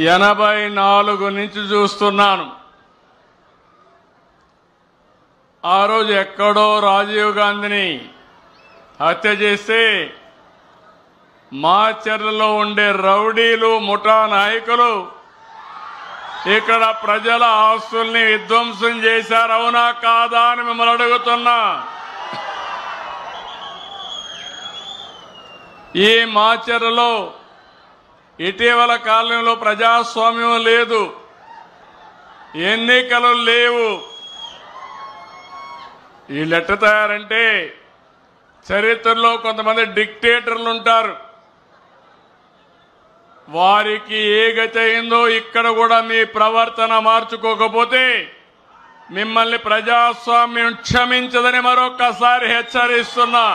84 నుంచి చూస్తున్నాను. ఆ రోజు ఎక్కడో రాజీవ్ గాంధీని హత్య చేస్తే మాచర్లలో ఉండే రౌడీలు ముఠా నాయకులు ఇక్కడ ప్రజల ఆస్తుల్ని విధ్వంసం చేశారు. అవునా కాదా అని మిమ్మల్ని అడుగుతున్నా. ఈ మాచర్లలో ఇటీవల కాలంలో ప్రజాస్వామ్యం లేదు, ఎన్నికలు లేవు. వీళ్ళు ఎట్ట తయారంటే చరిత్రలో కొంతమంది డిక్టేటర్లు ఉంటారు. వారికి ఏ గతి అయిందో ఇక్కడ కూడా మీ ప్రవర్తన మార్చుకోకపోతే మిమ్మల్ని ప్రజాస్వామ్యం క్షమించదని మరొక్కసారి హెచ్చరిస్తున్నా.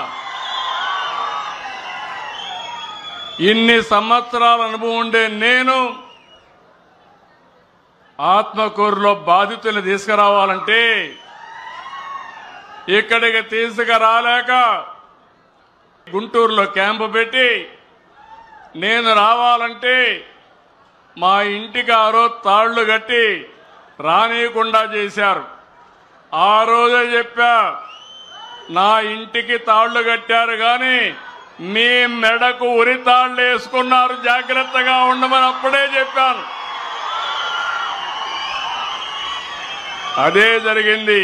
ఇన్ని సంవత్సరాల అనుభవం ఉండే నేను ఆత్మకూరులో బాధితులు తీసుకురావాలంటే ఇక్కడికి తీసుకురాలేక గుంటూరులో క్యాంపు పెట్టి నేను రావాలంటే మా ఇంటికి ఆ రోజు తాళ్లు కట్టి రానీయకుండా చేశారు. ఆ రోజే చెప్పా, నా ఇంటికి తాళ్లు కట్టారు కానీ మీ మెడకు ఉరి తాళ్లు వేసుకున్నారు, జాగ్రత్తగా ఉండమని అప్పుడే చెప్పాను. అదే జరిగింది.